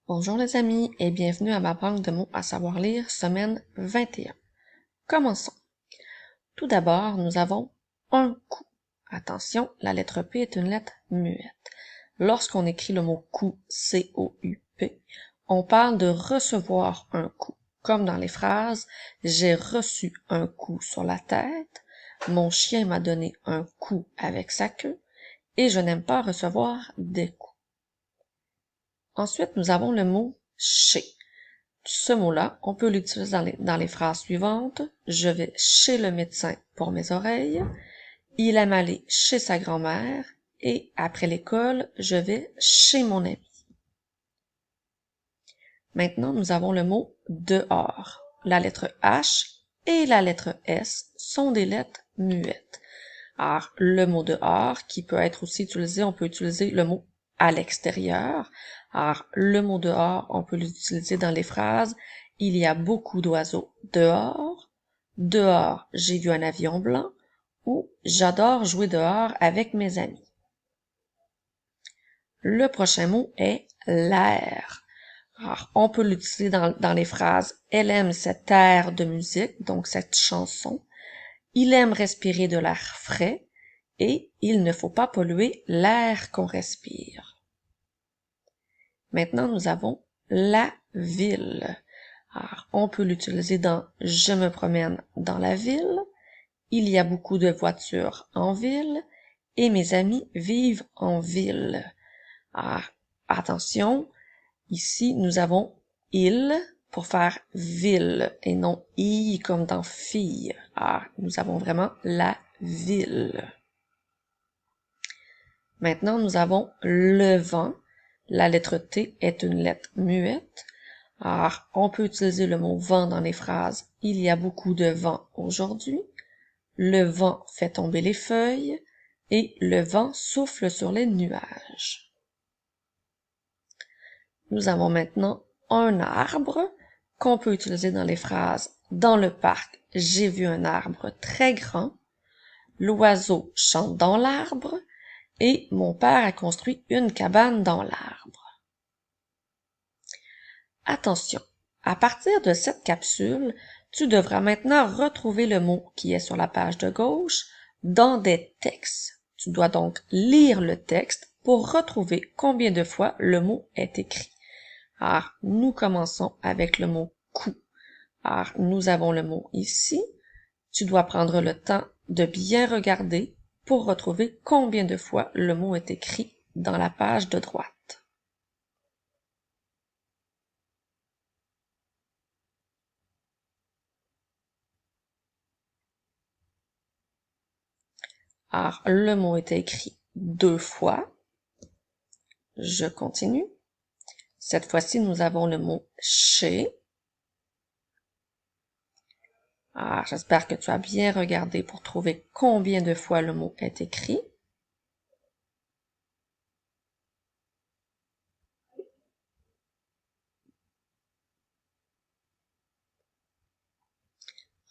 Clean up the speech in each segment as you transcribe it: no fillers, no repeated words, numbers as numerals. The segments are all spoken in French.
Bonjour les amis et bienvenue à ma banque de mots à savoir lire, semaine 21. Commençons. Tout d'abord, nous avons un coup. Attention, la lettre P est une lettre muette. Lorsqu'on écrit le mot coup, C-O-U-P, on parle de recevoir un coup. Comme dans les phrases « J'ai reçu un coup sur la tête »,« Mon chien m'a donné un coup avec sa queue » et « Je n'aime pas recevoir des coups ». Ensuite, nous avons le mot « chez ». Ce mot-là, on peut l'utiliser dans les phrases suivantes. Je vais chez le médecin pour mes oreilles. Il aime aller chez sa grand-mère. Et après l'école, je vais chez mon ami. Maintenant, nous avons le mot dehors. La lettre H et la lettre S sont des lettres muettes. Alors, le mot dehors, qui peut être aussi utilisé, on peut utiliser le mot à l'extérieur. Alors, le mot dehors, on peut l'utiliser dans les phrases « Il y a beaucoup d'oiseaux dehors »,« Dehors, j'ai vu un avion blanc » ou « J'adore jouer dehors avec mes amis ». Le prochain mot est l'air. Alors, on peut l'utiliser dans les phrases « Elle aime cet air de musique », donc cette chanson. « Il aime respirer de l'air frais » et « Il ne faut pas polluer l'air qu'on respire ». Maintenant, nous avons la ville. Alors, on peut l'utiliser dans « Je me promène dans la ville »,« Il y a beaucoup de voitures en ville » et « Mes amis vivent en ville ». Alors, attention, ici, nous avons « il » pour faire « ville » et non « i » comme dans « fille ». Alors, nous avons vraiment la ville. Maintenant, nous avons le vent. La lettre T est une lettre muette. Alors, on peut utiliser le mot vent dans les phrases « Il y a beaucoup de vent aujourd'hui »,« Le vent fait tomber les feuilles » et « Le vent souffle sur les nuages ». Nous avons maintenant un arbre qu'on peut utiliser dans les phrases « Dans le parc, j'ai vu un arbre très grand »,« L'oiseau chante dans l'arbre » et « Mon père a construit une cabane dans l'arbre ». Attention, à partir de cette capsule, tu devras maintenant retrouver le mot qui est sur la page de gauche dans des textes. Tu dois donc lire le texte pour retrouver combien de fois le mot est écrit. Alors, nous commençons avec le mot « coup ». Alors, nous avons le mot ici. Tu dois prendre le temps de bien regarder pour retrouver combien de fois le mot est écrit dans la page de droite. Alors, le mot est écrit 2 fois. Je continue. Cette fois-ci, nous avons le mot « chez ». Alors, j'espère que tu as bien regardé pour trouver combien de fois le mot est écrit.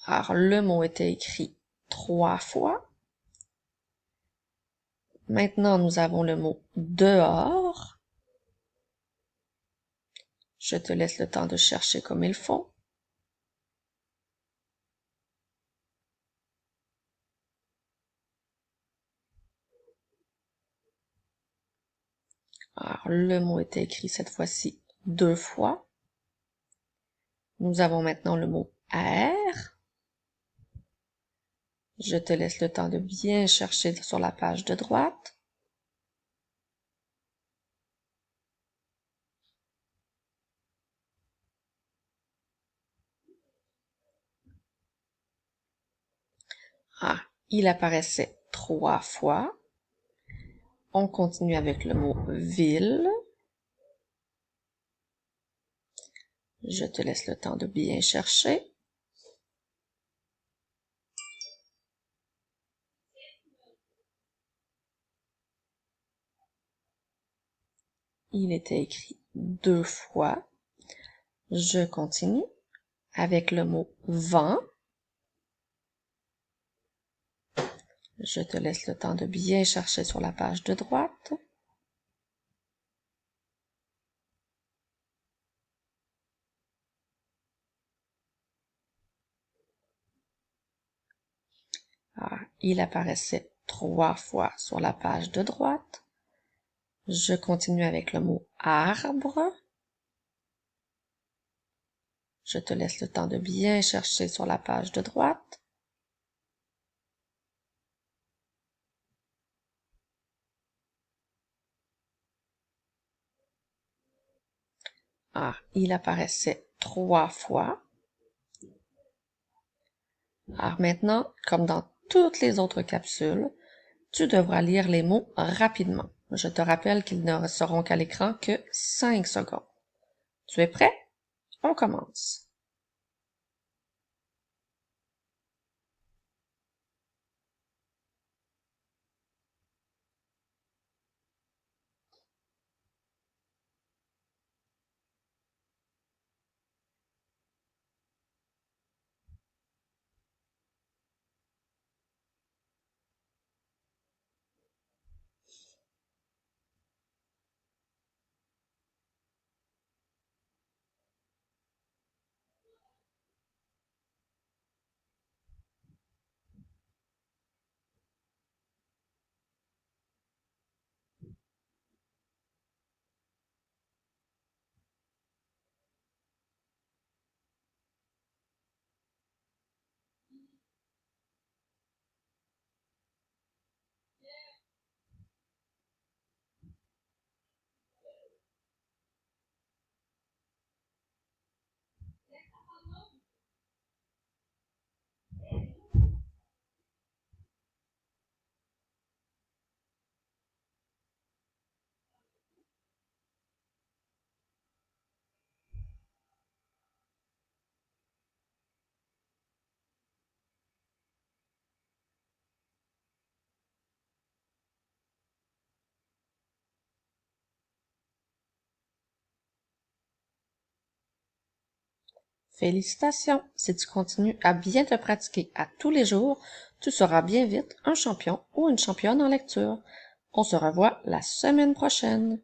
Alors, le mot était écrit 3 fois. Maintenant, nous avons le mot « dehors ». Je te laisse le temps de chercher comme il faut. Alors, le mot était écrit cette fois-ci 2 fois. Nous avons maintenant le mot « air ». Je te laisse le temps de bien chercher sur la page de droite. Ah, il apparaissait 3 fois. On continue avec le mot « ville ». Je te laisse le temps de bien chercher. Il était écrit 2 fois. Je continue avec le mot « vent ». Je te laisse le temps de bien chercher sur la page de droite. il apparaissait 3 fois sur la page de droite. Je continue avec le mot arbre. Je te laisse le temps de bien chercher sur la page de droite. Ah, il apparaissait 3 fois. Alors maintenant, comme dans toutes les autres capsules, tu devras lire les mots rapidement. Je te rappelle qu'ils ne seront qu'à l'écran que 5 secondes. Tu es prêt? On commence. Félicitations! Si tu continues à bien te pratiquer à tous les jours, tu seras bien vite un champion ou une championne en lecture. On se revoit la semaine prochaine.